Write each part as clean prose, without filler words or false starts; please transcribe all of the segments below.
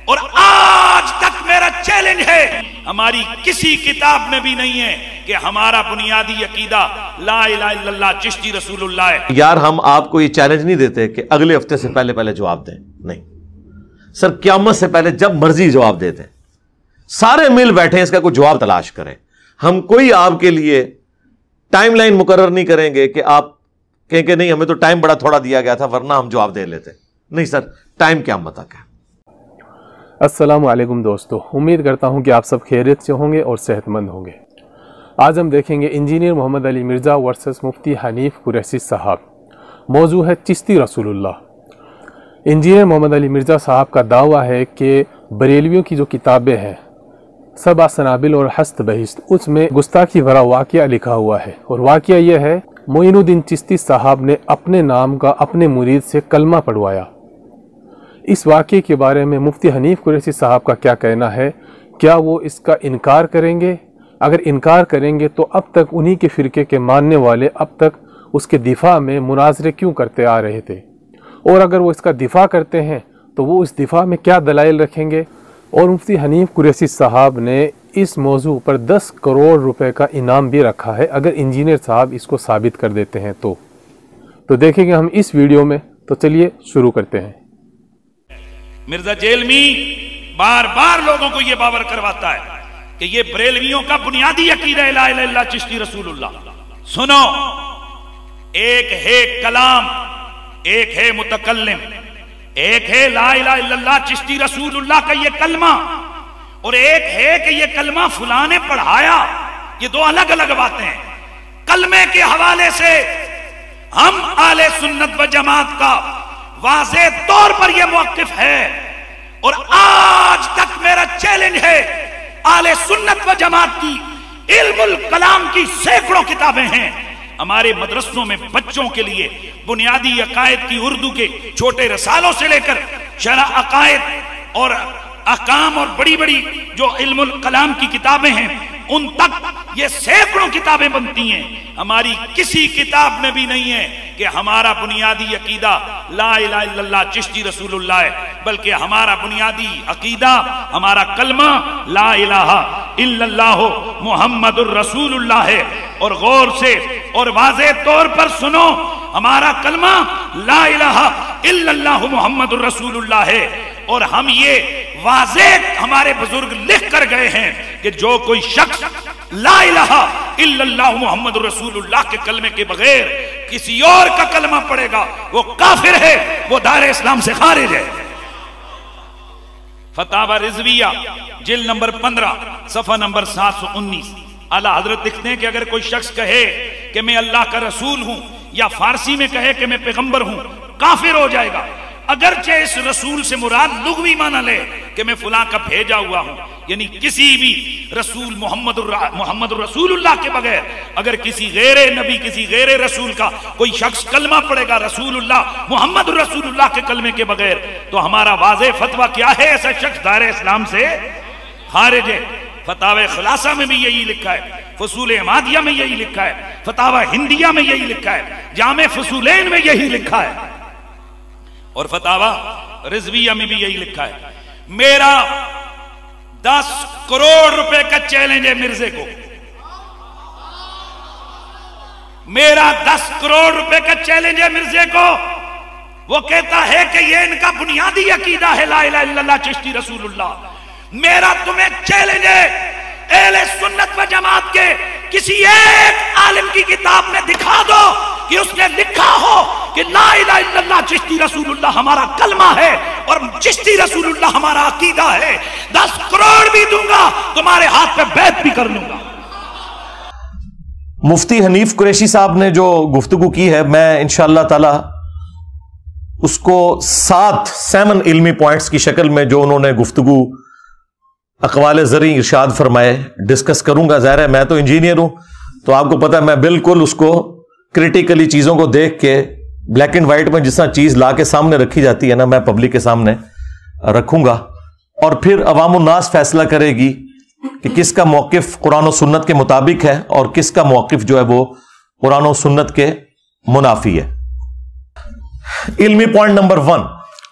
اور آج تک میرا چیلنج ہے، ہماری کسی کتاب میں بھی نہیں ہے کہ ہمارا بنیادی عقیدہ لا الہ الا اللہ چشتی رسول اللہ ہے۔ یار ہم آپ کو یہ چیلنج نہیں دیتے کہ اگلے ہفتے سے پہلے جواب دیں، نہیں سر، قیامت سے پہلے جب مرضی جواب دے دیں، سارے مل بیٹھے اس کا کوئی جواب تلاش کریں۔ ہم کوئی آپ کے لیے ٹائم لائن مقرر نہیں کریں گے کہ آپ کہیں کہ نہیں ہمیں تو ٹائم بڑا تھوڑا دیا گیا تھا ورنہ ہم جواب دے لیتے، نہیں سر، ٹائم قیامت تک ہے۔ السلام علیکم دوستو، امید کرتا ہوں کہ آپ سب خیریت سے ہوں گے اور صحت مند ہوں گے۔ آج ہم دیکھیں گے انجینئر محمد علی مرزا ورسس مفتی حنیف قریشی صاحب۔ موضوع ہے چشتی رسول اللہ۔ انجینئر محمد علی مرزا صاحب کا دعویٰ ہے کہ بریلویوں کی جو کتابیں ہیں سبع سنابل اور ہست بہشت، اس میں گستاخی بھرا واقعہ لکھا ہوا ہے، اور واقعہ یہ ہے معین الدین چشتی صاحب نے اپنے نام کا اپنے مرید سے کلمہ پڑھوایا۔ اس واقعے کے بارے میں مفتی حنیف قریشی صاحب کا کیا کہنا ہے؟ کیا وہ اس کا انکار کریں گے؟ اگر انکار کریں گے تو اب تک انہی کے فرقے کے ماننے والے اب تک اس کے دفاع میں مناظرے کیوں کرتے آ رہے تھے؟ اور اگر وہ اس کا دفاع کرتے ہیں تو وہ اس دفاع میں کیا دلائل رکھیں گے؟ اور مفتی حنیف قریشی صاحب نے اس موضوع پر 10 کروڑ روپے کا انعام بھی رکھا ہے اگر انجینئر صاحب اس کو ثابت کر دیتے ہیں تو دیکھیں گے ہم اس ویڈیو میں۔ تو چلیے شروع کرتے ہیں۔ مرزا جیلمی بار بار لوگوں کو یہ باور کرواتا ہے کہ یہ بریلویوں کا بنیادی عقیدہ لا الہ الا اللہ چشتی رسول اللہ۔ سنو، ایک ہے کلام، ایک ہے متکلم، ایک ہے لا الہ الا اللہ چشتی رسول اللہ کا یہ کلمہ، اور ایک ہے کہ یہ کلمہ فلاں نے پڑھایا۔ یہ دو الگ الگ باتیں ہیں۔ کلمے کے حوالے سے ہم اہل سنت و جماعت کا واضح طور پر یہ موقف ہے، اور آج تک میرا چیلنج ہے، اہل سنت و جماعت کی علم الکلام کی سینکڑوں کتابیں ہیں ہمارے مدرسوں میں بچوں کے لیے، بنیادی عقائد کی اردو کے چھوٹے رسالوں سے لے کر شرح عقائد اور احکام اور بڑی بڑی جو علم الکلام کی کتابیں ہیں ان تک یہ سینکڑوں کتابیں بنتی ہیں۔ ہماری کسی کتاب میں بھی نہیں ہے کہ ہمارا بنیادی عقیدہ لا الہ الا اللہ چشتی رسول اللہ ہے، بلکہ ہمارا بنیادی عقیدہ، ہمارا کلمہ لا الہ الا اللہ محمد الرسول اللہ ہے۔ اور غور سے اور واضح طور پر سنو، ہمارا کلمہ لا الہ الا اللہ محمد الرسول اللہ ہے، اور ہم یہ واضح ہمارے بزرگ لکھ کر گئے ہیں کہ جو کوئی شخص لا الہ الا اللہ محمد رسول اللہ کے کلمے کے بغیر کسی اور کا کلمہ پڑھے گا وہ کافر ہے، وہ دار اسلام سے خارج ہے۔ فتاوی رضویہ جلد نمبر 15 صفحہ نمبر 719، اعلیٰ حضرت لکھتے ہیں کہ اگر کوئی شخص کہے کہ میں اللہ کا رسول ہوں، یا فارسی میں کہے کہ میں پیغمبر ہوں، کافر ہو جائے گا، اگرچہ اس رسول سے مراد لغوی معنی لے کہ میں فلاں کا بھیجا ہوا ہوں، یعنی کسی بھی رسول محمد رسول اللہ کے بغیر اگر کسی غیر نبی، کسی غیر رسول کا کوئی شخص کلمہ پڑھے گا رسول اللہ محمد رسول اللہ کے کلمے کے بغیر، تو ہمارا واضح فتویٰ کیا ہے؟ ایسا شخص دائرہ اسلام سے خارج ہے۔ فتاوی خلاصہ میں بھی یہی لکھا ہے، فصول عمادیہ میں یہی لکھا ہے، فتاوی ہندیہ میں یہی لکھا ہے، جامع فصولین میں یہی لکھا ہے، اور فتاوی رضویہ میں بھی یہی لکھا ہے۔ میرا 10 کروڑ روپے کا چیلنج ہے مرزے کو، میرا 10 کروڑ روپے کا چیلنج ہے مرزے کو۔ وہ کہتا ہے کہ یہ ان کا بنیادی عقیدہ ہے لا الہ الا اللہ چشتی رسول اللہ۔ میرا تمہیں چیلنج ہے، اہل سنت و جماعت کے کسی ایک عالم کی کتاب میں دکھا دو کہ اس نے لکھا ہو کہ لا الہ الا اللہ چشتی رسول اللہ ہمارا کلمہ ہے اور چشتی رسول اللہ ہمارا عقیدہ ہے۔ 10 کروڑ بھی دوں گا، تمہارے ہاتھ پہ بیعت بھی کر لوں گا۔ مفتی حنیف قریشی صاحب نے جو گفتگو کی ہے، میں انشاءاللہ تعالی اس کو 7 علمی پوائنٹس کی شکل میں جو انہوں نے گفتگو اقوال زرعی ارشاد فرمائے ڈسکس کروں گا۔ ظاہر ہے میں تو انجینئر ہوں تو آپ کو پتہ ہے میں بالکل اس کو کریٹیکلی چیزوں کو دیکھ کے بلیک اینڈ وائٹ میں جس طرح چیز لا کے سامنے رکھی جاتی ہے نا، میں پبلک کے سامنے رکھوں گا، اور پھر عوام الناس فیصلہ کرے گی کہ کس کا موقف قرآن و سنت کے مطابق ہے اور کس کا موقف جو ہے وہ قرآن و سنت کے منافی ہے۔ علمی پوائنٹ نمبر 1،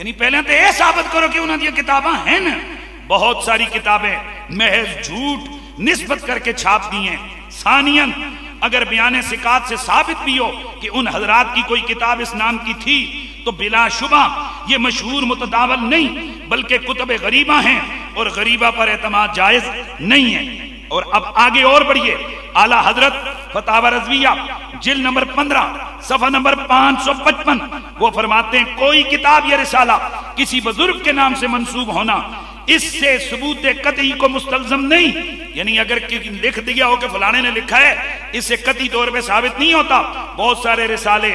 یعنی پہلے تو یہ ثابت کرو کہ انہوں نے کتاباں ہیں نا. بہت ساری کتابیں محض جھوٹ نسبت کر کے چھاپ دی ہیں. ثانیاً اگر بیان ثقات سے ثابت بھی ہو کہ ان حضرات کی کوئی کتاب اس نام کی تھی تو بلا شبہ یہ مشہور متداول نہیں بلکہ کتب غریبہ ہیں اور غریبہ پر اعتماد جائز نہیں ہے. اور اب آگے اور بڑھیے. اعلیٰ حضرت فتاوی رضویہ جلد نمبر 15 صفحہ نمبر 555 وہ فرماتے ہیں کوئی کتاب یا رسالہ کسی بزرگ کے نام سے منسوب ہونا اس سے ثبوت قطعی کو مستلزم نہیں. یعنی اگر لکھ دیا ہو کہ فلانے نے لکھا ہے اس سے قطعی طور پہ ثابت نہیں ہوتا. بہت سارے رسالے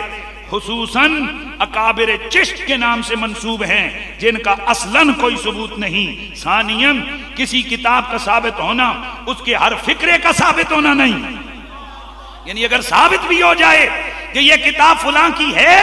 خصوصاً اکابر چشت کے نام سے منسوب ہیں جن کا اصلاً کوئی ثبوت نہیں. ثانیاً کسی کتاب کا ثابت ہونا اس کے ہر فکرے کا ثابت ہونا نہیں. یعنی اگر ثابت بھی ہو جائے کہ یہ کتاب فلاں کی ہے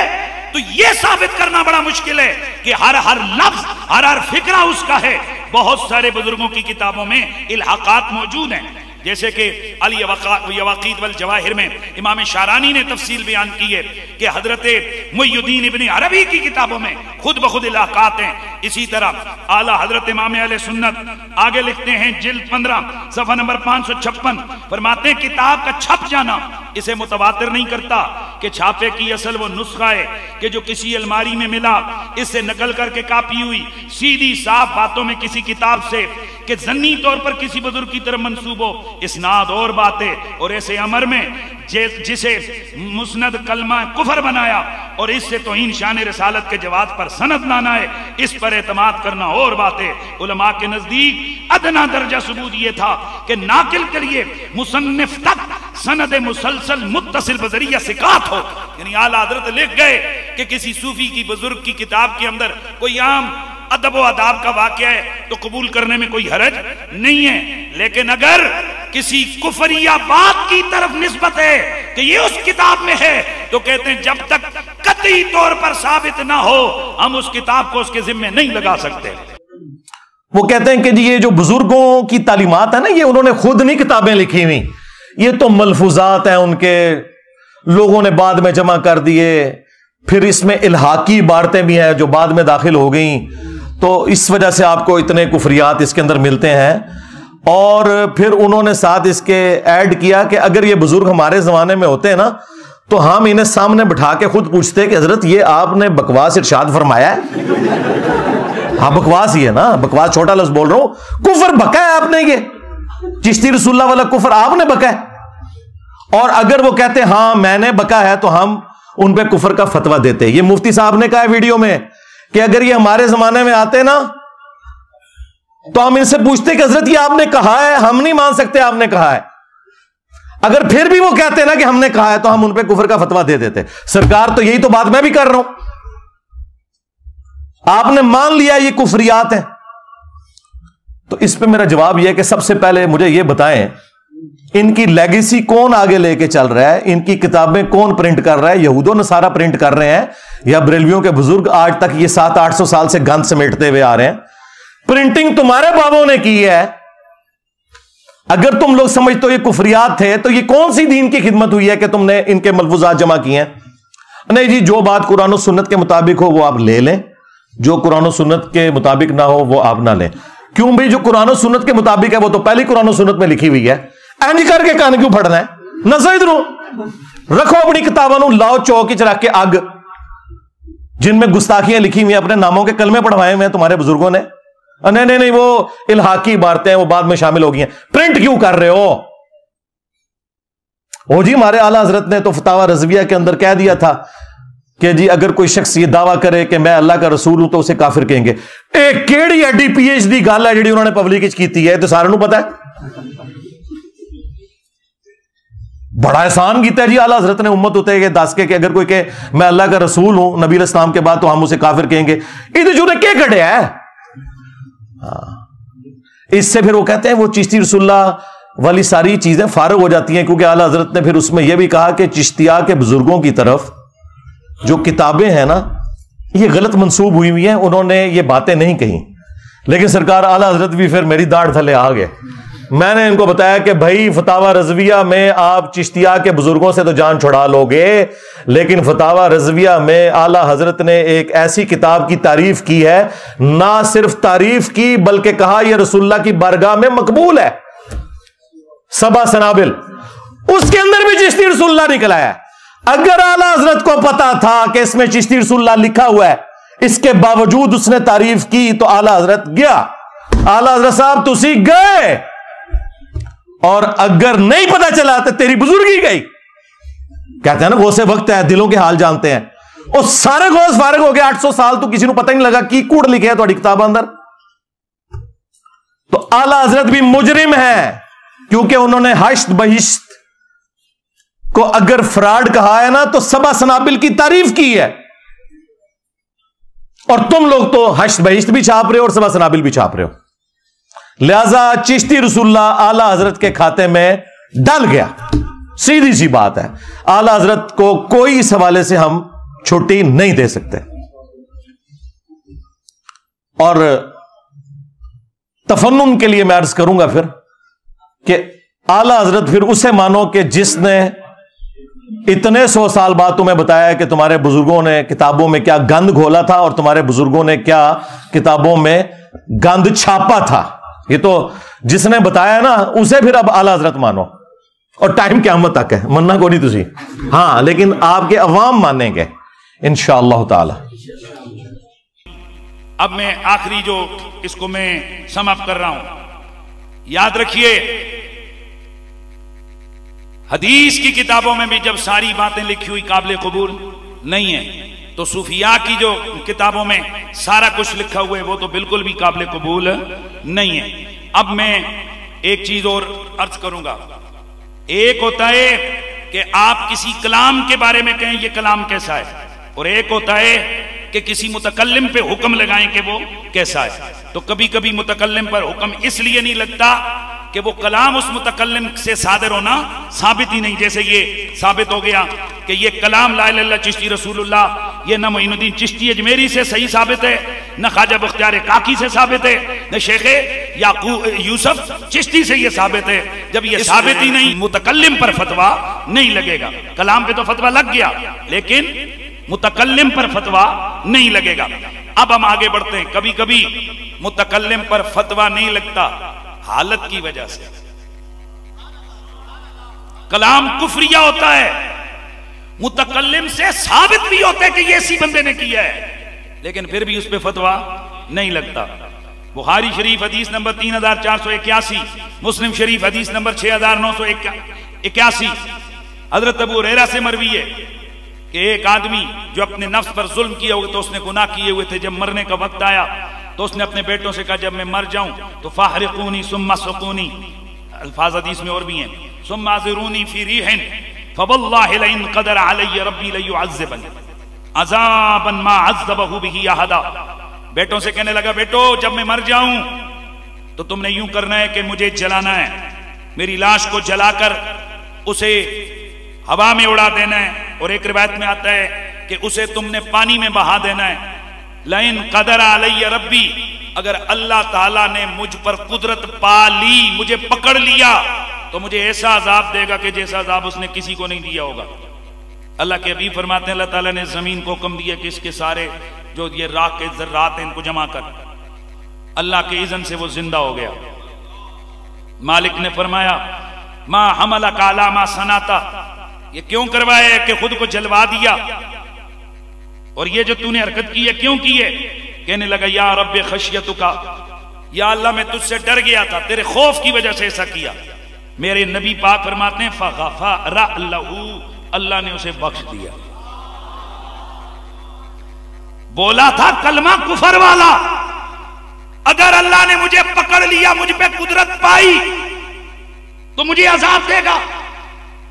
تو یہ ثابت کرنا بڑا مشکل ہے کہ ہر لفظ ہر فکرہ اس کا ہے. بہت سارے بزرگوں کی کتابوں میں الحاقات موجود ہیں جیسے کہ الیواقیت والجواہر میں امام شارانی نے تفصیل بیان کی ہے کہ حضرت محی الدین ابن عربی کی کتابوں میں خود بخود الحاقات ہیں. اسی طرح اعلیٰ حضرت امام اہل سنت آگے لکھتے ہیں جلد 15 صفحہ نمبر 556 فرماتے ہیں کتاب کا چھپ جانا اسے متواتر نہیں کرتا کہ چھاپے کی اصل وہ نسخہ ہے کہ جو کسی الماری میں ملا اس سے نقل کر کے کاپی ہوئی سیدھی صاف باتوں میں کسی کتاب سے کہ ذنی طور پر کسی بزرگ کی طرف منسوب ہو اسناد اور باتیں. اور ایسے امر میں جسے مسند کلمہ کفر بنایا اور اس سے توہین شان رسالت کے جواز پر سند لانا ہے اس پر اعتماد کرنا اور باتیں. علماء کے نزدیک ادنا درجہ ثبوت یہ تھا کہ ناقل کے لیے مصنف تک سند مسلسل متصل بذریعہ ثقات ہو. یعنی اعلیٰ حضرت لکھ گئے کہ کسی صوفی کی بزرگ کی کتاب کے اندر کوئی عام ادب و آداب کا واقعہ ہے تو قبول کرنے میں کوئی حرج نہیں ہے. لیکن اگر کسی کفریہ بات کی طرف نسبت ہے کہ یہ اس کتاب میں ہے تو کہتے ہیں جب تک قطعی طور پر ثابت نہ ہو ہم اس کتاب کو اس کے ذمہ نہیں لگا سکتے. وہ کہتے ہیں کہ جی یہ جو بزرگوں کی تعلیمات ہیں نا یہ انہوں نے خود نہیں کتابیں لکھی ہوئی, یہ تو ملفوظات ہیں ان کے لوگوں نے بعد میں جمع کر دیے. پھر اس میں الحاقی عبارتیں بھی ہیں جو بعد میں داخل ہو گئیں تو اس وجہ سے آپ کو اتنے کفریات اس کے اندر ملتے ہیں. اور پھر انہوں نے ساتھ اس کے ایڈ کیا کہ اگر یہ بزرگ ہمارے زمانے میں ہوتے ہیں نا تو ہم انہیں سامنے بٹھا کے خود پوچھتے کہ حضرت یہ آپ نے بکواس ارشاد فرمایا ہے. ہاں بکواس ہی ہے نا, بکواس چھوٹا لفظ بول رہا ہوں, کفر بکا ہے آپ نے, یہ چشتی رسول اللہ والا کفر آپ نے بکا ہے. اور اگر وہ کہتے ہاں میں نے بکا ہے تو ہم ان پہ کفر کا فتویٰ دیتے. یہ مفتی صاحب نے کہا ہے ویڈیو میں کہ اگر یہ ہمارے زمانے میں آتے نا تو ہم ان سے پوچھتے کہ حضرت یہ آپ نے کہا ہے, ہم نہیں مان سکتے آپ نے کہا ہے. اگر پھر بھی وہ کہتے نا کہ ہم نے کہا ہے تو ہم ان پہ کفر کا فتویٰ دے دیتے. سرکار تو یہی تو بات میں بھی کر رہا ہوں, آپ نے مان لیا یہ کفریات ہیں. تو اس پہ میرا جواب یہ ہے کہ سب سے پہلے مجھے یہ بتائیں ان کی لیگیسی کون آگے لے کے چل رہا ہے, ان کی کتابیں کون پرنٹ کر رہا ہے؟ یہود و نصارہ پرنٹ کر رہے ہیں یا بریلویوں کے بزرگ آج تک یہ 700-800 سال سے گند سمیٹتے ہوئے آ رہے ہیں؟ پرنٹنگ تمہارے بابوں نے کی ہے. اگر تم لوگ سمجھتے ہو یہ کفریات تھے تو یہ کون سی دین کی خدمت ہوئی ہے کہ تم نے ان کے ملفوظات جمع کیے ہیں؟ نہیں جی جو بات قرآن و سنت کے مطابق ہو وہ آپ لے لیں, جو قرآن و سنت کے مطابق نہ ہو وہ آپ نہ لیں. کیوں بھائی جو قرآن و سنت کے مطابق ہے وہ تو پہلی قرآن و سنت میں لکھی ہوئی ہے. اینج کر کے کان کیوں پھڑنا ہے؟ نظر ادھر رکھو اپنی کتابوں, لاؤ چوک چ رکھ کے اگ جن میں گستاخیاں لکھی ہوئی ہیں, اپنے ناموں کے کلمے پڑھوائے ہوئے ہیں تمہارے بزرگوں نے. نہیں وہ الحاقی عبارتیں وہ بعد میں شامل ہو گئی ہیں. پرنٹ کیوں کر رہے ہو؟ او جی ہمارے اعلیٰ حضرت نے تو فتاوی رضویہ کے اندر کہہ دیا تھا کہ جی اگر کوئی شخص یہ دعویٰ کرے کہ میں اللہ کا رسول ہوں تو اسے کافر کہیں گے. ایک کیڑی ایڈی پی ایچ ڈی گل ہے جی انہوں نے پبلک کی ہے, تو سارے نو پتا ہے. بڑا احسان کیتا ہے جی اعلیٰ حضرت نے امت ہوتے کہ دس کے کہ اگر کوئی کہ میں اللہ کا رسول ہوں نبی علیہ السلام کے بعد تو ہم اسے کافر کہیں گے. یہ جو نے کیا کھڑیا ہے اس سے پھر وہ کہتے ہیں وہ چشتی رسول اللہ والی ساری چیزیں فارغ ہو جاتی ہیں, کیونکہ اعلیٰ حضرت نے پھر اس میں یہ بھی کہا کہ چشتیہ کے بزرگوں کی طرف جو کتابیں ہیں نا یہ غلط منسوب ہوئی ہوئی ہیں, انہوں نے یہ باتیں نہیں کہیں. لیکن سرکار اعلیٰ حضرت بھی پھر میری داڑھ تھلے آ گئے, میں نے ان کو بتایا کہ بھائی فتاوی رضویہ میں آپ چشتیہ کے بزرگوں سے تو جان چھڑا لو گے، لیکن فتاوی رضویہ میں اعلی حضرت نے ایک ایسی کتاب کی تعریف کی ہے، نہ صرف تعریف کی بلکہ کہا یہ رسول اللہ کی بارگاہ میں مقبول ہے، سبع سنابل، اس کے اندر بھی چشتی رسول اللہ نکل آیا ہے۔ اگر اعلی حضرت کو پتا تھا کہ اس میں چشتی رسول اللہ لکھا ہوا ہے، اس کے باوجود اس نے تعریف کی تو اعلی حضرت گیا، اعلی حضرت صاحب تسی گئے، اور اگر نہیں پتا چلا تو تیری بزرگی گئی۔ کہتے ہیں نا غوث وقت ہے، دلوں کے حال جانتے ہیں، اور سارے غوث فارغ ہو گئے 800 سال تو کسی نے پتہ نہیں لگا کی کوڑ لکھے ہے تھوڑی کتاب اندر۔ تو اعلی حضرت بھی مجرم ہے، کیونکہ انہوں نے حشت بہشت کو اگر فراڈ کہا ہے نا تو سبع سنابل کی تعریف کی ہے، اور تم لوگ تو حشت بہشت بھی چھاپ رہے ہو اور سبع سنابل بھی چھاپ رہے ہو، لہذا چشتی رسول اللہ اعلی حضرت کے کھاتے میں ڈل گیا، سیدھی سی بات ہے۔ اعلی حضرت کو کوئی اس حوالے سے ہم چھٹی نہیں دے سکتے، اور تفنن کے لیے میں عرض کروں گا پھر کہ اعلی حضرت پھر اسے مانو کہ جس نے اتنے 100 سال بعد تمہیں بتایا کہ تمہارے بزرگوں نے کتابوں میں کیا گند گھولا تھا اور تمہارے بزرگوں نے کیا کتابوں میں گند چھاپا تھا، یہ تو جس نے بتایا نا اسے پھر اب اعلی حضرت مانو، اور ٹائم قیامت تک ہے، مننا کو نہیں تسی، ہاں لیکن آپ کے عوام مانیں گے انشاءاللہ تعالی۔ اب میں آخری جو اس کو میں سم اپ کر رہا ہوں، یاد رکھیے حدیث کی کتابوں میں بھی جب ساری باتیں لکھی ہوئی قابل قبول نہیں ہیں، تو صوفیاء کی جو کتابوں میں سارا کچھ لکھا ہوا ہے وہ تو بالکل بھی قابل قبول نہیں ہے۔ اب میں ایک چیز اور عرض کروں گا، ایک ہوتا ہے کہ آپ کسی کلام کے بارے میں کہیں یہ کلام کیسا ہے، اور ایک ہوتا ہے کہ کسی متکلم پہ حکم لگائیں کہ وہ کیسا ہے۔ تو کبھی کبھی متکلم پر حکم اس لیے نہیں لگتا کہ وہ کلام اس متکلم سے صادر ہونا ثابت ہی نہیں، جیسے یہ ثابت ہو گیا کہ یہ کلام لا الہ الا اللہ چشتی رسول اللہ یہ نہ معین الدین چشتی اجمیری سے صحیح ثابت ہے، نہ خواجہ بختیار کاکی سے ثابت ہے، نہ شیخ یعقوب یوسف چشتی سے یہ ثابت ہے۔ جب یہ ثابت ہی نہیں، متکلم پر فتویٰ نہیں لگے گا۔ کلام پہ تو فتویٰ لگ گیا لیکن متکلم پر فتویٰ نہیں لگے گا۔ اب ہم آگے بڑھتے ہیں، کبھی کبھی متکلم پر فتویٰ نہیں لگتا حالت کی وجہ سے، کلام کفریہ ہوتا ہے، متکلم سے ثابت بھی ہوتا ہے کہ یہ اسی بندے نے کیا ہے، لیکن پھر بھی اس پہ فتویٰ نہیں لگتا۔ بخاری شریف حدیث نمبر 3481، مسلم شریف حدیث نمبر 6981، حضرت ابو ہریرہ سے مروی ہے کہ ایک آدمی جو اپنے نفس پر ظلم کیا ہوئے تو اس نے گناہ کیے ہوئے تھے، جب مرنے کا وقت آیا تو اس نے اپنے بیٹوں سے کہا جب میں مر جاؤں تو فاحرقونی ثم سقونی، الفاظ حدیث میں اور بھی ہیں، ثم اذرونی فی ریح فواللہ لئن قدر علی ربی لیعذبنی عذابا ما عذبہ بہ احدا۔ بیٹوں سے کہنے لگا بیٹو جب میں مر جاؤں تو تم نے یوں کرنا ہے کہ مجھے جلانا ہے، میری لاش کو جلا کر اسے ہوا میں اڑا دینا ہے، اور ایک روایت میں آتا ہے کہ اسے تم نے پانی میں بہا دینا ہے۔ لئن قدر علی ربی، اگر اللہ تعالیٰ نے مجھ پر قدرت پا لی، مجھے پکڑ لیا تو مجھے ایسا عذاب دے گا کہ جیسا عذاب اس نے کسی کو نہیں دیا ہوگا۔ اللہ کے حبیب فرماتے ہیں اللہ تعالیٰ نے زمین کو حکم دیا کہ اس کے سارے جو یہ راکھ کے ذرات ہیں ان کو جمع کر، اللہ کے اذن سے وہ زندہ ہو گیا۔ مالک نے فرمایا ما حملک علی ما صنعت، یہ کیوں کروایا ہے کہ خود کو جلوا دیا، اور یہ جو تو نے حرکت کی ہے کیوں کی ہے؟ کہنے لگا یا رب خشیتک، یا اللہ میں تجھ سے ڈر گیا تھا، تیرے خوف کی وجہ سے ایسا کیا۔ میرے نبی پاک فرماتے ہیں فغفر لہ، اللہ نے اسے بخش دیا۔ بولا تھا کلمہ کفر والا، اگر اللہ نے مجھے پکڑ لیا، مجھ پہ قدرت پائی تو مجھے عذاب دے گا۔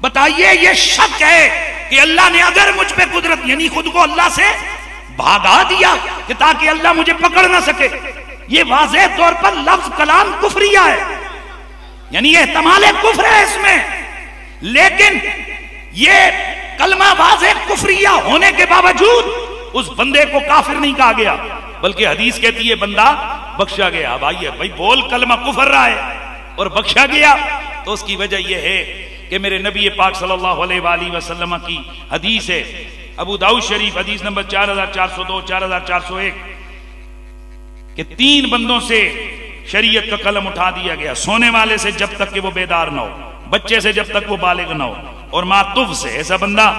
بتائیے یہ شک ہے کہ اللہ نے اگر مجھ پہ قدرت، یعنی خود کو اللہ سے بھاگا دیا کہ تاکہ اللہ مجھے پکڑ نہ سکے، یہ واضح طور پر لفظ کلام کفریہ ہے، یعنی احتمال کفر ہے اس میں، لیکن یہ کلمہ واضح کفریہ ہونے کے باوجود اس بندے کو کافر نہیں کہا گیا، بلکہ حدیث کہتی ہے بندہ بخشا گیا۔ اب آئیے بھائی بول کلمہ کفر رہا ہے، اور بخشا گیا تو اس کی وجہ یہ ہے کہ میرے نبی پاک صلی اللہ علیہ وآلہ وسلم کی حدیث ہے، ابو داؤد شریف حدیث نمبر 4402 4401، کہ 3 بندوں سے شریعت کا قلم اٹھا دیا گیا، سونے والے سے جب تک کہ وہ بیدار نہ ہو، بچے سے جب تک وہ بالغ نہ ہو، اور ماتف سے ایسا بندہ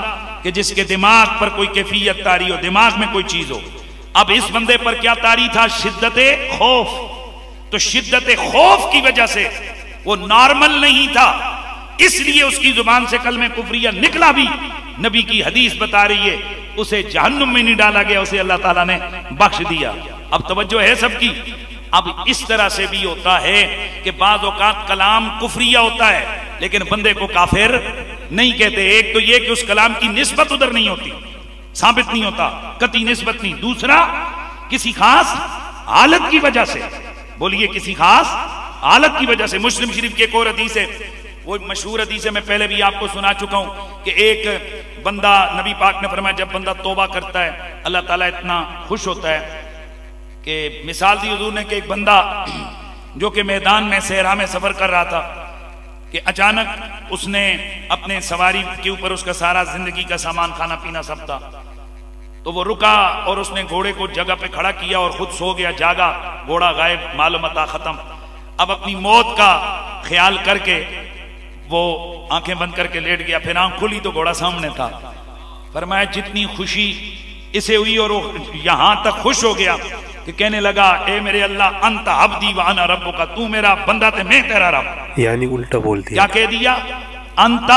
کہ جس کے دماغ پر کوئی کیفیت طاری ہو، دماغ میں کوئی چیز ہو۔ اب اس بندے پر کیا طاری تھا؟ شدت خوف۔ تو شدت خوف کی وجہ سے وہ نارمل نہیں تھا، اس لیے اس کی زبان سے کلمہ کفریہ نکلا بھی، نبی کی حدیث بتا رہی ہے اسے جہنم میں نہیں ڈالا گیا، اسے اللہ تعالیٰ نے بخش دیا۔ اب توجہ ہے سب کی۔ اب اس طرح سے بھی ہوتا ہے کہ بعض اوقات کلام کفریہ ہوتا ہے لیکن بندے کو کافر نہیں کہتے۔ ایک تو یہ کہ اس کلام کی نسبت ادھر نہیں ہوتی، ثابت نہیں ہوتا، قطعی نسبت نہیں۔ دوسرا کسی خاص حالت کی وجہ سے، بولیے کسی خاص حالت کی وجہ سے۔ مسلم شریف کی ایک اور حدیث ہے، وہ مشہور حدیث ہے، میں پہلے بھی آپ کو سنا چکا ہوں کہ ایک بندہ، نبی پاک نے فرمایا جب بندہ توبہ کرتا ہے اللہ تعالیٰ اتنا خوش ہوتا ہے کہ مثال دی حضور نے کہ ایک بندہ جو کہ میدان میں صحرا میں سفر کر رہا تھا کہ اچانک اس نے اپنے سواری کے اوپر اس کا سارا زندگی کا سامان کھانا پینا سب تھا، تو وہ رکا اور اس نے گھوڑے کو جگہ پہ کھڑا کیا اور خود سو گیا، جاگا، گھوڑا غائب، مال و متاع ختم۔ اب اپنی موت کا خیال کر کے وہ آنکھیں بند کر کے لیٹ گیا، پھر آنکھ کھلی تو گھوڑا سامنے تھا۔ فرمایا جتنی خوشی اسے ہوئی اور وہ یہاں تک خوش ہو گیا کہ کہنے لگا اے میرے اللہ انت عبدی وانا ربک، تو میرا بندہ تے میں تیرا رب۔ یعنی الٹا بول دیا، کیا کہہ دیا؟ انت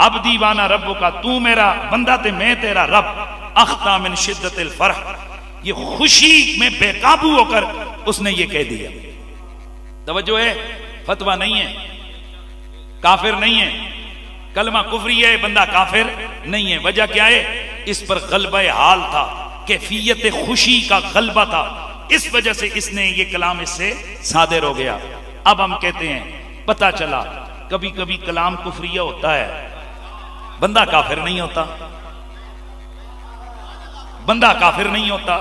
عبدی وانا ربک، تو میرا بندہ تے میں تیرا رب۔ اختا من شدت الفرح، یہ خوشی میں بے قابو ہو کر اس نے یہ کہہ دیا۔ توجہ ہے، فتویٰ نہیں ہے، کافر نہیں ہے، کلمہ کفری ہے، بندہ کافر نہیں ہے۔ وجہ کیا ہے؟ اس پر غلبہ حال تھا، کیفیت خوشی کا غلبہ تھا، اس وجہ سے اس نے یہ کلام اس سے صادر ہو گیا۔ اب ہم کہتے ہیں پتہ چلا کبھی کبھی کلام کفریہ ہوتا ہے، بندہ کافر نہیں ہوتا، بندہ کافر نہیں ہوتا۔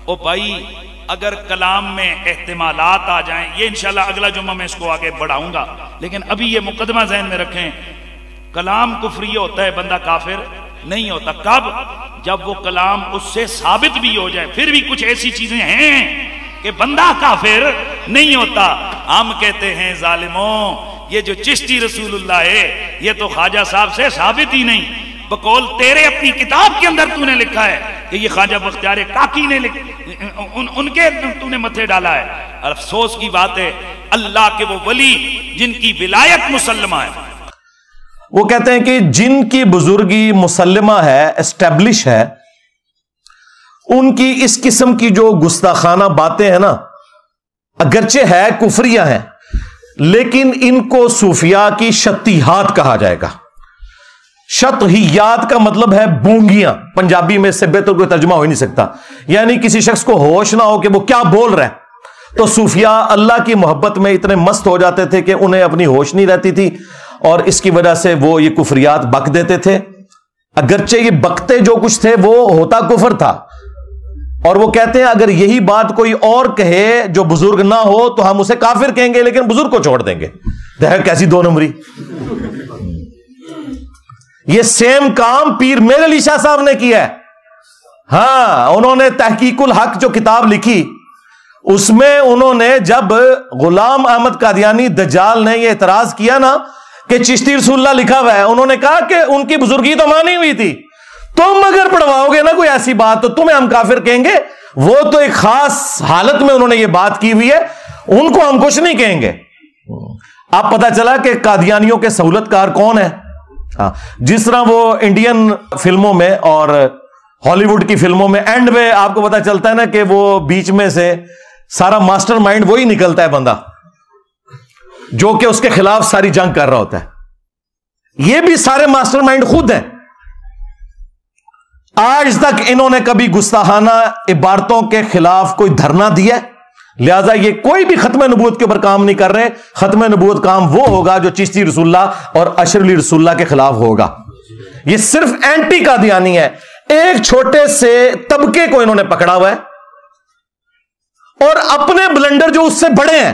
او بھائی اگر کلام میں احتمالات آ جائیں، یہ انشاءاللہ اگلا جمعہ میں اس کو آگے بڑھاؤں گا، لیکن ابھی یہ مقدمہ ذہن میں رکھیں، کلام کفریہ ہوتا ہے، بندہ کافر نہیں ہوتا۔ کب؟ جب وہ کلام اس سے ثابت بھی ہو جائے۔ پھر بھی کچھ ایسی چیزیں ہیں کہ بندہ کافر نہیں ہوتا۔ ہم کہتے ہیں ظالموں، یہ جو چشتی رسول اللہ ہے یہ تو خواجہ صاحب سے ثابت ہی نہیں، بقول تیرے اپنی کتاب کے اندر تو نے لکھا ہے کہ یہ خواجہ بختیار کاکی نے ان کے تو نے متھے ڈالا ہے۔ اور افسوس کی بات ہے اللہ کے وہ ولی جن کی ولایت مسلمہ ہے، وہ کہتے ہیں کہ جن کی بزرگی مسلمہ ہے، اسٹیبلش ہے، ان کی اس قسم کی جو گستاخانہ باتیں ہیں نا، اگرچہ ہے کفریہ ہیں لیکن ان کو صوفیاء کی شتیحات کہا جائے گا۔ شتیحات کا مطلب ہے بونگیاں، پنجابی میں سے بہتر کوئی ترجمہ ہو ہی نہیں سکتا، یعنی کسی شخص کو ہوش نہ ہو کہ وہ کیا بول رہا ہے۔ تو صوفیاء اللہ کی محبت میں اتنے مست ہو جاتے تھے کہ انہیں اپنی ہوش نہیں رہتی تھی، اور اس کی وجہ سے وہ یہ کفریات بک دیتے تھے۔ اگرچہ یہ بکتے جو کچھ تھے وہ ہوتا کفر تھا، اور وہ کہتے ہیں اگر یہی بات کوئی اور کہے جو بزرگ نہ ہو تو ہم اسے کافر کہیں گے لیکن بزرگ کو چھوڑ دیں گے۔ دیکھ کیسی دو نمبری۔ یہ سیم کام پیر میر علی شاہ صاحب نے کیا ہے۔ ہاں، انہوں نے تحقیق الحق جو کتاب لکھی، اس میں انہوں نے جب غلام احمد قادیانی دجال نے یہ اعتراض کیا نا کہ چشتی رسول اللہ لکھا ہوا ہے، انہوں نے کہا کہ ان کی بزرگی تو مانی ہوئی تھی، تم اگر پڑھواؤ گے نا کوئی ایسی بات تو تمہیں ہم کافر کہیں گے۔ وہ تو ایک خاص حالت میں انہوں نے یہ بات کی ہوئی ہے، ان کو ہم کچھ نہیں کہیں گے۔ اب پتا چلا کہ قادیانیوں کے سہولت کار کون ہے۔ ہاں، جس طرح وہ انڈین فلموں میں اور ہالی ووڈ کی فلموں میں اینڈ میں آپ کو پتا چلتا ہے نا کہ وہ بیچ میں سے سارا ماسٹر مائنڈ وہی نکلتا ہے بندہ جو کہ اس کے خلاف ساری جنگ کر رہا ہوتا ہے۔ یہ بھی سارے ماسٹر مائنڈ خود ہیں۔ آج تک انہوں نے کبھی گستاخانہ عبارتوں کے خلاف کوئی دھرنا دیا ہے، لہذا یہ کوئی بھی ختم نبوت کے اوپر کام نہیں کر رہے۔ ختم نبوت کام وہ ہوگا جو چشتی رسول اللہ اور اشر علی رسول اللہ کے خلاف ہوگا۔ یہ صرف اینٹی قادیانی ہے، ایک چھوٹے سے طبقے کو انہوں نے پکڑا ہوا ہے، اور اپنے بلنڈر جو اس سے بڑے ہیں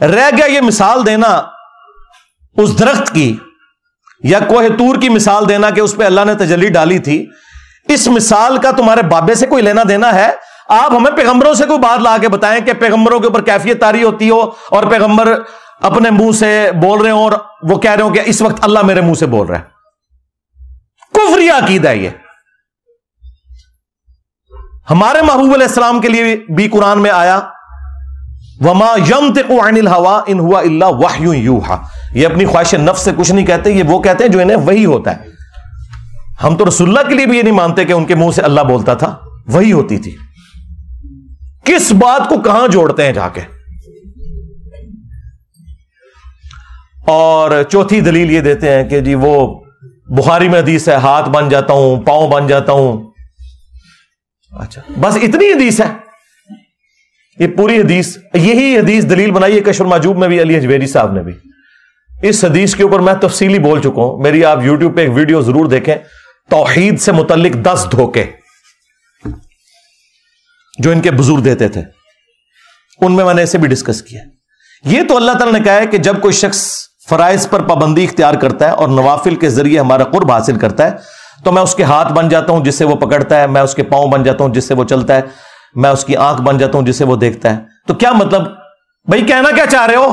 رہ گیا یہ مثال دینا اس درخت کی یا کوہ طور کی مثال دینا کہ اس پہ اللہ نے تجلی ڈالی تھی. اس مثال کا تمہارے بابے سے کوئی لینا دینا ہے؟ آپ ہمیں پیغمبروں سے کوئی بات لا کے بتائیں کہ پیغمبروں کے اوپر کیفیت طاری ہوتی ہو اور پیغمبر اپنے منہ سے بول رہے ہوں اور وہ کہہ رہے ہوں کہ اس وقت اللہ میرے منہ سے بول رہا ہے. کفریہ عقیدہ ہے یہ. ہمارے محبوب علیہ السلام کے لیے بھی قرآن میں آیا وما ينطق عن الهوى ان هو الا وحی یوحى. یہ اپنی خواہش نفس سے کچھ نہیں کہتے, یہ وہ کہتے ہیں جو انہیں وحی ہوتا ہے. ہم تو رسول اللہ کے لیے بھی یہ نہیں مانتے کہ ان کے منہ سے اللہ بولتا تھا, وحی ہوتی تھی. کس بات کو کہاں جوڑتے ہیں جا کے. اور چوتھی دلیل یہ دیتے ہیں کہ جی وہ بخاری میں حدیث ہے ہاتھ بن جاتا ہوں, پاؤں بن جاتا ہوں. اچھا بس اتنی حدیث ہے, یہ پوری حدیث, یہی حدیث دلیل بنائی ہے کشف المحجوب میں بھی علی حجویری صاحب نے بھی. اس حدیث کے اوپر میں تفصیلی بول چکا ہوں, میری آپ یوٹیوب پہ ایک ویڈیو ضرور دیکھیں, توحید سے متعلق 10 دھوکے جو ان کے بزرگ دیتے تھے, ان میں نے اسے بھی ڈسکس کیا. یہ تو اللہ تعالیٰ نے کہا ہے کہ جب کوئی شخص فرائض پر پابندی اختیار کرتا ہے اور نوافل کے ذریعے ہمارا قرب حاصل کرتا ہے تو میں اس کے ہاتھ بن جاتا ہوں جس سے وہ پکڑتا ہے, میں اس کے پاؤں بن جاتا ہوں جس سے وہ چلتا ہے, میں اس کی آنکھ بن جاتا ہوں جس سے وہ دیکھتا ہے. تو کیا مطلب بھائی, کہنا کیا چاہ رہے ہو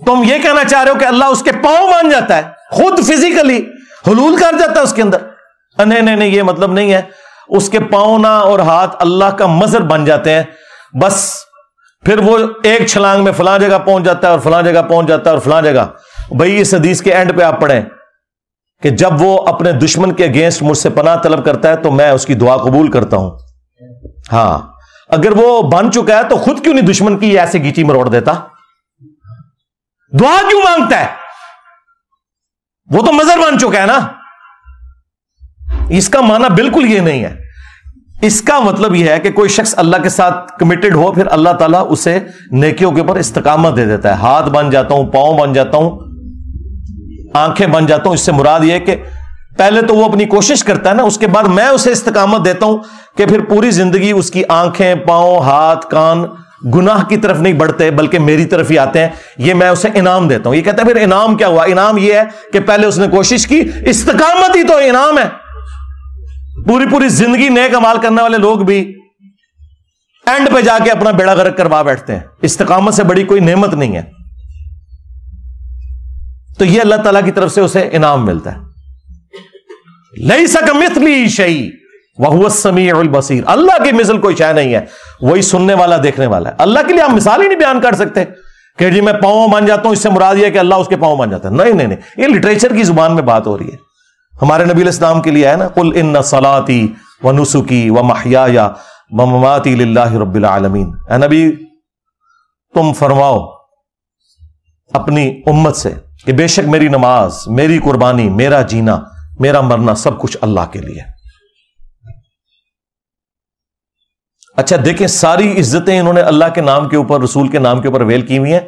تم؟ یہ کہنا چاہ رہے ہو کہ اللہ اس کے پاؤں بن جاتا ہے, خود فزیکلی حلول کر جاتا ہے اس کے اندر؟ نہیں, یہ مطلب نہیں ہے. اس کے پاؤں نہ اور ہاتھ اللہ کا مظہر بن جاتے ہیں. بس پھر وہ ایک چھلانگ میں فلاں جگہ پہنچ جاتا ہے اور فلاں جگہ پہنچ جاتا ہے اور فلاں جگہ. بھائی اس حدیث کے اینڈ پہ آپ پڑھیں کہ جب وہ اپنے دشمن کے اگینسٹ مجھ سے پناہ طلب کرتا ہے تو میں اس کی دعا قبول کرتا ہوں. ہاں, اگر وہ بن چکا ہے تو خود کیوں نہیں دشمن کی ایسے گیچی مروڑ دیتا؟ دعا کیوں مانگتا ہے؟ وہ تو مظہر بن چکا ہے نا. اس کا معنی بالکل یہ نہیں ہے. اس کا مطلب یہ ہے کہ کوئی شخص اللہ کے ساتھ کمیٹڈ ہو, پھر اللہ تعالیٰ اسے نیکیوں کے اوپر استقامت دے دیتا ہے. ہاتھ بن جاتا ہوں, پاؤں بن جاتا ہوں, آنکھیں بن جاتا ہوں. اس سے مراد یہ ہے کہ پہلے تو وہ اپنی کوشش کرتا ہے نا, اس کے بعد میں اسے استقامت دیتا ہوں کہ پھر پوری زندگی اس کی آنکھیں, پاؤں, ہاتھ, کان گناہ کی طرف نہیں بڑھتے بلکہ میری طرف ہی آتے ہیں. یہ میں اسے انعام دیتا ہوں. یہ کہتا ہے پھر انعام کیا ہوا؟ انعام یہ ہے کہ پہلے اس نے کوشش کی, استقامت ہی تو انعام ہے. پوری زندگی نیک عمال کرنے والے لوگ بھی اینڈ پہ جا کے اپنا بیڑا غرق کروا بیٹھتے ہیں. استقامت سے بڑی کوئی نعمت نہیں ہے. تو یہ اللہ تعالیٰ کی طرف سے اسے انعام ملتا ہے. لیس کمثلہ شیء وہو السمیع البصیر. اللہ کی مثل کوئی شے نہیں ہے, وہی سننے والا دیکھنے والا ہے. اللہ کے لیے آپ مثال ہی نہیں بیان کر سکتے کہ جی میں پاؤں بن جاتا ہوں, اس سے مراد یہ ہے کہ اللہ اس کے پاؤں بن جاتا ہے. نہیں, یہ لٹریچر کی زبان میں بات ہو رہی ہے. ہمارے نبی علیہ السلام کے لیے ہے نا, قل ان صلاتی و نسکی و محیای و مماتی للہ رب العالمین. اے نبی تم فرماؤ اپنی امت سے کہ بے شک میری نماز, میری قربانی, میرا جینا, میرا مرنا سب کچھ اللہ کے لیے. اچھا دیکھیں, ساری عزتیں انہوں نے اللہ کے نام کے اوپر, رسول کے نام کے اوپر ویل کی ہوئی ہیں,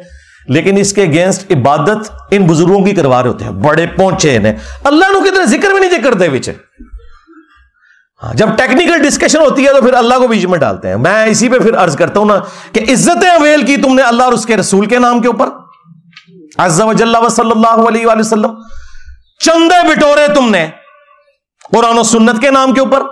لیکن اس کے اگینسٹ عبادت ان بزرگوں کی کروا رہے ہوتے ہیں. بڑے پہنچے انہیں اللہ نو کتنے ذکر بھی نہیں کرتے بچ. جب ٹیکنیکل ڈسکشن ہوتی ہے تو پھر اللہ کو بیچ میں ڈالتے ہیں. میں اسی پہ پھر عرض کرتا ہوں نا کہ عزتیں اویل کی تم نے اللہ اور اس کے رسول کے نام کے اوپر, عز و جل و صلی اللہ علیہ وآلہ وسلم. چندے بٹورے تم نے قرآن و سنت کے نام کے اوپر,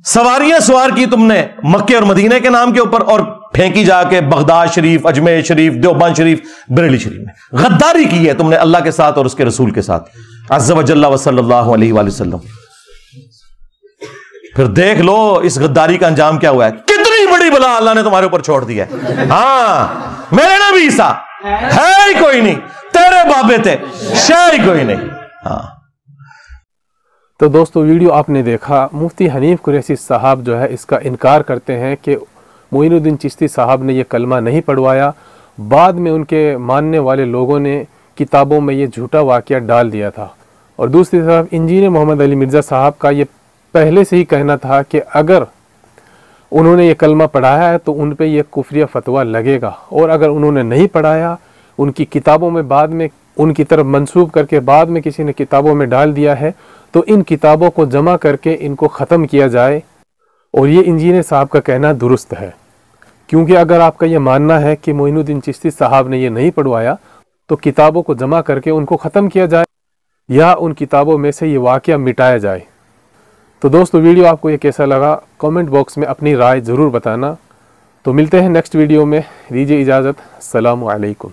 سواریاں سوار کی تم نے مکے اور مدینے کے نام کے اوپر, اور پھینکی جا کے بغداد شریف, اجمیر شریف, دیوبند شریف, بریلی شریف میں. غداری کی ہے تم نے اللہ کے ساتھ اور اس کے رسول کے ساتھ, عز و جل و صلی اللہ علیہ وآلہ وسلم. پھر دیکھ لو اس غداری کا انجام کیا ہوا ہے. کتنی بڑی بلا اللہ نے تمہارے اوپر چھوڑ دی ہے. ہاں میرے نبی عیسیٰ ہے ہی کوئی نہیں, تیرے بابے تھے شے ہی کوئی نہیں. ہاں تو دوستو ویڈیو آپ نے دیکھا, مفتی حنیف قریشی صاحب جو ہے اس کا انکار کرتے ہیں کہ معین الدین چشتی صاحب نے یہ کلمہ نہیں پڑھوایا. بعد میں ان کے ماننے والے لوگوں نے کتابوں میں یہ جھوٹا واقعہ ڈال دیا تھا. اور دوسری طرف انجینئر محمد علی مرزا صاحب کا یہ پہلے سے ہی کہنا تھا کہ اگر انہوں نے یہ کلمہ پڑھایا ہے تو ان پہ یہ کفریہ فتویٰ لگے گا, اور اگر انہوں نے نہیں پڑھایا, ان کی کتابوں میں بعد میں ان کی طرف منسوب کر کے بعد میں کسی نے کتابوں میں ڈال دیا ہے, تو ان کتابوں کو جمع کر کے ان کو ختم کیا جائے. اور یہ انجینئر صاحب کا کہنا درست ہے، کیونکہ اگر آپ کا یہ ماننا ہے کہ معین الدین چشتی صاحب نے یہ نہیں پڑھوایا تو کتابوں کو جمع کر کے ان کو ختم کیا جائے یا ان کتابوں میں سے یہ واقعہ مٹایا جائے۔ تو دوستو ویڈیو آپ کو یہ کیسا لگا کامنٹ باکس میں اپنی رائے ضرور بتانا۔ تو ملتے ہیں نیکسٹ ویڈیو میں، دیجیے اجازت، السلام علیکم۔